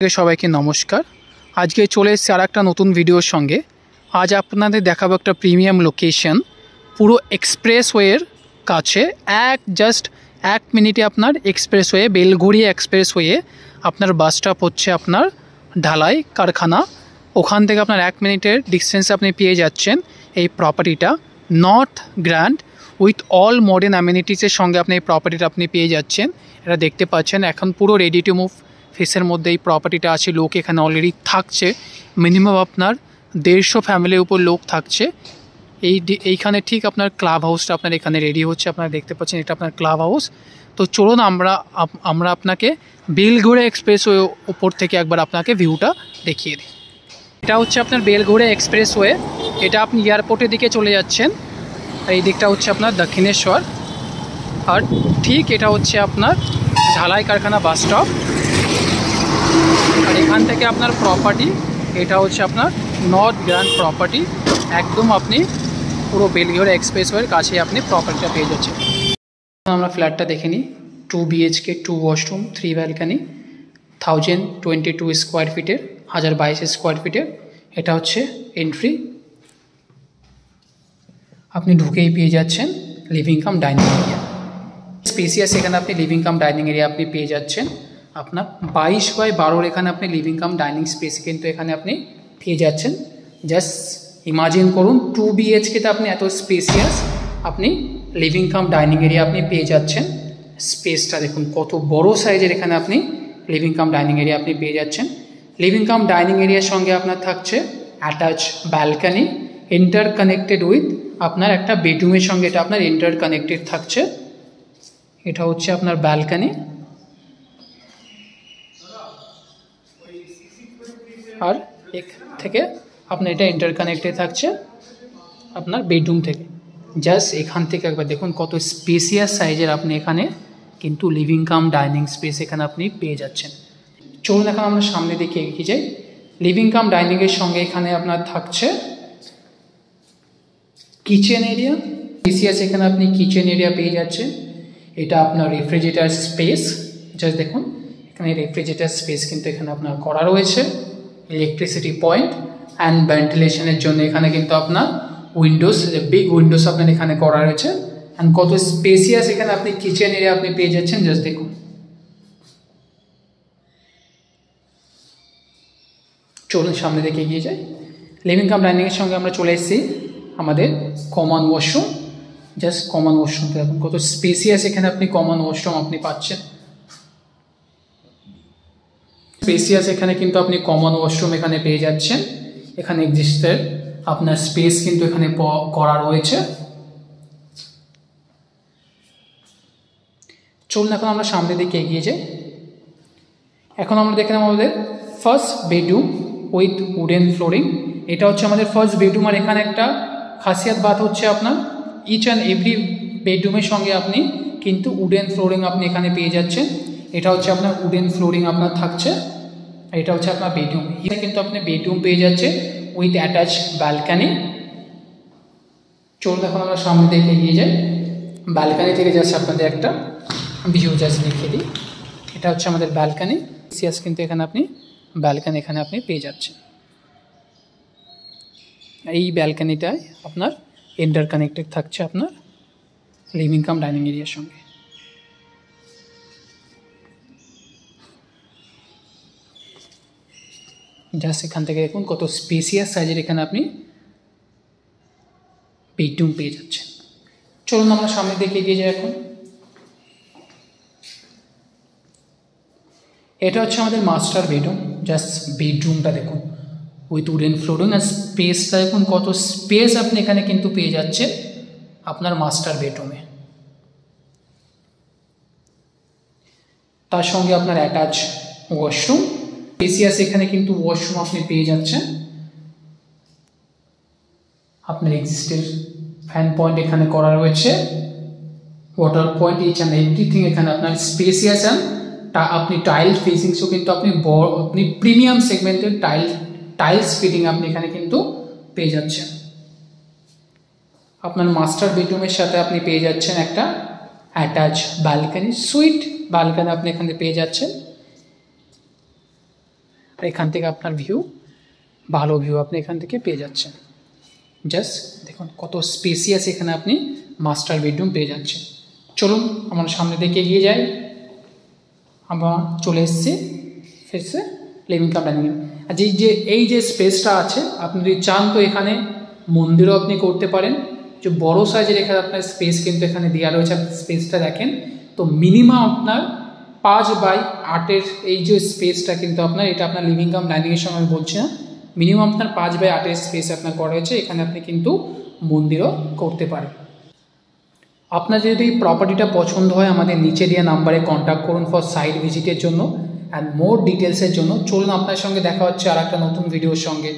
সবাইকে নমস্কার। আজকে চলে এসেছি আর একটা নতুন ভিডিওর সঙ্গে। আজ আপনাদের দেখাবো একটা প্রিমিয়াম লোকেশন, পুরো এক্সপ্রেসওয়ের কাছে, জাস্ট 1 মিনিটে আপনার এক্সপ্রেসওয়ে, বেলঘড়িয়া এক্সপ্রেসওয়ে আপনার বাস স্টপ হচ্ছে আপনার ঢালাই কারখানা। ওখান থেকে আপনার 1 মিনিটের ডিস্টেন্সে আপনি পেয়ে যাচ্ছেন এই প্রপার্টিটা। North grand with all modern অ্যামিনিটিসের সঙ্গে আপনি এই প্রপার্টিটা আপনি পেয়ে যাচ্ছেন। এটা দেখতে পাচ্ছেন এখন পুরো রেডি টু মুভ ফেসের মধ্যে এই প্রপার্টিটা আছে। লোক এখানে অলরেডি থাকছে, মিনিমাম আপনার 150 ফ্যামিলির উপর লোক থাকছে। এইখানে ঠিক আপনার ক্লাব হাউসটা আপনার এখানে রেডি হচ্ছে, আপনারা দেখতে পাচ্ছেন এটা আপনার ক্লাব হাউস। তো চলুন আমরা আপনাকে বেলঘড়িয়া এক্সপ্রেসওয়ে উপর থেকে একবার আপনাকে ভিউটা দেখিয়ে দিই। এটা হচ্ছে আপনার বেলঘড়িয়া এক্সপ্রেসওয়ে, এটা আপনি এয়ারপোর্টের দিকে চলে যাচ্ছেন। আর এই দিকটা হচ্ছে আপনার দক্ষিণেশ্বর, আর ঠিক এটা হচ্ছে আপনার ঢালাই কারখানা বাস স্টপ। আর এখান থেকে আপনার প্রপার্টি, এটা হচ্ছে আপনার নর্থ গ্র্যান্ড প্রপার্টি। একদম আপনি পুরো বেলঘড়িয়া এক্সপ্রেসওয়ের কাছে আপনি প্রপার্টিটা পেয়ে যাচ্ছেন। আমরা ফ্ল্যাটটা দেখে নিই। 2 BHK, 2 ওয়াশরুম, 3 ব্যালকানি, 1022 স্কোয়ার ফিটের, 1022 স্কোয়ার ফিটের। এটা হচ্ছে এন্ট্রি। আপনি ঢুকেই পেয়ে যাচ্ছেন living cum dining area, spacious. এখানে আপনি লিভিং কাম ডাইনিং এরিয়া আপনি পেয়ে যাচ্ছেন আপনার 22x12 এখানে আপনি লিভিং কাম ডাইনিং স্পেস কিন্তু এখানে আপনি পেয়ে যাচ্ছেন। জাস্ট ইমাজিন করুন 2 BHKতে আপনি এত স্পেসিয়াস আপনি লিভিং কাম ডাইনিং এরিয়া আপনি পেয়ে যাচ্ছেন। স্পেসটা দেখুন কত বড় সাইজের, এখানে আপনি লিভিং কাম ডাইনিং এরিয়া আপনি পেয়ে যাচ্ছেন। লিভিং কাম ডাইনিং এরিয়ার সঙ্গে আপনার থাকছে attach balcony, inter connected with আপনার একটা বেডরুমের সঙ্গে এটা আপনার ইন্টার কানেক্টেড থাকছে। এটা হচ্ছে আপনার ব্যালকানি, আর এক থেকে আপনার এটা ইন্টারকানেক্টেড থাকছে আপনার বেডরুম থেকে। জাস্ট এখান থেকে একবার দেখুন কত স্পেসিয়াস সাইজের আপনি এখানে কিন্তু লিভিং কাম ডাইনিং স্পেস এখানে আপনি পেয়ে যাচ্ছেন। চলুন এখন আমরা সামনে দিকে এগিয়ে যাই। লিভিং কাম ডাইনিংয়ের সঙ্গে এখানে আপনার থাকছে কিচেন এরিয়া, স্পেসিয়াস এখানে আপনি কিচেন এরিয়া পেয়ে যাচ্ছেন। এটা আপনার রেফ্রিজারেটর স্পেস, জাস্ট দেখুন এখানে রেফ্রিজারেটর স্পেস কিন্তু এখানে আপনার করা রয়েছে। ইলেকট্রিসিটি পয়েন্ট অ্যান্ড ভেন্টিলেশনের জন্য এখানে কিন্তু আপনার উইন্ডোজ, বিগ উইন্ডোজ আপনার এখানে করা রয়েছে। অ্যান্ড কত স্পেসিয়াস এখানে আপনি কিচেন এরিয়া আপনি পেয়ে যাচ্ছেন, জাস্ট দেখুন। চলুন সামনে দিকে এগিয়ে যাই। লিভিং কাম ডাইনিংয়ের সঙ্গে আমরা চলে এসেছি আমাদের common washroom. Just common washroom দেখুন কত স্পেসিয়াস এখানে আপনি কমন ওয়াশরুম আপনি পাচ্ছেন। স্পেসিয়াস এখানে কিন্তু আপনি কমন ওয়াশরুম এখানে পেয়ে যাচ্ছেন। এখানে এক্সিস্টেড আপনার স্পেস কিন্তু এখানে করা রয়েছে। চলুন এখন আমরা সামনের দিকে এগিয়ে যাই। এখন আমরা দেখলাম আমাদের first bedroom with wooden flooring. এটা হচ্ছে আমাদের ফার্স্ট বেডরুম। আর এখানে একটা খাসিয়াত বাত হচ্ছে আপনার ইচ অ্যান্ড এভরি বেডরুমের সঙ্গে আপনি কিন্তু উডেন ফ্লোরিং আপনি এখানে পেয়ে যাচ্ছেন। এটা হচ্ছে আপনার উডেন ফ্লোরিং আপনার থাকছে। এটা হচ্ছে আপনার বেডরুম। এখানে কিন্তু আপনি বেডরুম পেয়ে যাচ্ছে উইথ অ্যাটাচ ব্যালকানি। চলুন এখন আমরা সামনে দিকে এগিয়ে যাই। ব্যালকানি থেকে জাস্ট আপনাদের একটা ভিউ জাস্ট দেখিয়ে দিই। এটা হচ্ছে আমাদের ব্যালকানি। সিয়াস কিন্তু এখানে আপনি ব্যালকানি এখানে আপনি পেয়ে যাচ্ছেন। এই ব্যালকানিটায় আপনার ইন্টার কানেক্টেড থাকছে আপনার লিভিং কাম ডাইনিং এরিয়ার সঙ্গে। জাস্ট এখান থেকে দেখুন কত স্পেসিয়াস সাইজের এখানে আপনি বেডরুম পেয়ে যাচ্ছেন। চলুন আমরা সামনের দিকে এগিয়ে যাই। এখন এটা হচ্ছে আমাদের মাস্টার বেডরুম। জাস্ট বেডরুমটা দেখুন উইথ উডেন ফ্লোরিং, আর স্পেসটা দেখুন কত স্পেস আপনি এখানে কিন্তু পেয়ে যাচ্ছেন আপনার মাস্টার বেডরুমে। তার সঙ্গে আপনার অ্যাটাচ ওয়াশরুম, স্পেসিয়াস এখানে কিন্তু ওয়াশরুম আপনি পেয়ে যাচ্ছেন। আপনার এক্সিস্টেড ফ্যান পয়েন্ট এখানে করা রয়েছে, water point, each and everything এখানে আপনার স্পেসিয়াস। অ্যান্ড আপনি টাইল ফিটিংসও কিন্তু আপনি প্রিমিয়াম সেগমেন্টের টাইলস ফিটিং আপনি এখানে কিন্তু পেয়ে যাচ্ছেন। আপনার মাস্টার বেডরুমের সাথে আপনি পেয়ে যাচ্ছেন একটা অ্যাটাচ ব্যালকানি, সুইট ব্যালকানি আপনি এখানে পেয়ে যাচ্ছেন। আর এখান থেকে আপনার ভিউ, ভালো ভিউ আপনি এখান থেকে পেয়ে যাচ্ছেন। জাস্ট দেখুন কত স্পেসিয়াস এখানে আপনি মাস্টার বেডরুম পেয়ে যাচ্ছেন। চলুন আমার সামনে দিকে এগিয়ে যাই। আমরা চলে এসেছি ফেরসে লিভিং কাম ডাইনিং। আর এই যে স্পেসটা আছে, আপনি যদি চান তো এখানে মন্দিরও আপনি করতে পারেন। যে বড়ো সাইজের এখানে আপনার স্পেস কিন্তু এখানে দেওয়া রয়েছে। আপনি স্পেসটা দেখেন তো মিনিমাম আপনার 5/8 এই যে স্পেসটা কিন্তু আপনার, এটা আপনার লিভিং কাম ডাইনিংয়ের সঙ্গে আমি বলছি না, মিনিমাম আপনার 5/8 স্পেস আপনার করা হয়েছে। এখানে আপনি কিন্তু মন্দিরও করতে পারেন। আপনার যদি এই প্রপার্টিটা পছন্দ হয় আমাদের নিচে দেওয়া নাম্বারে কন্ট্যাক্ট করুন ফর সাইট ভিজিটের জন্য অ্যান্ড মোর ডিটেলসের জন্য। চলুন আপনার সঙ্গে দেখা হচ্ছে আর একটা নতুন ভিডিওর সঙ্গে।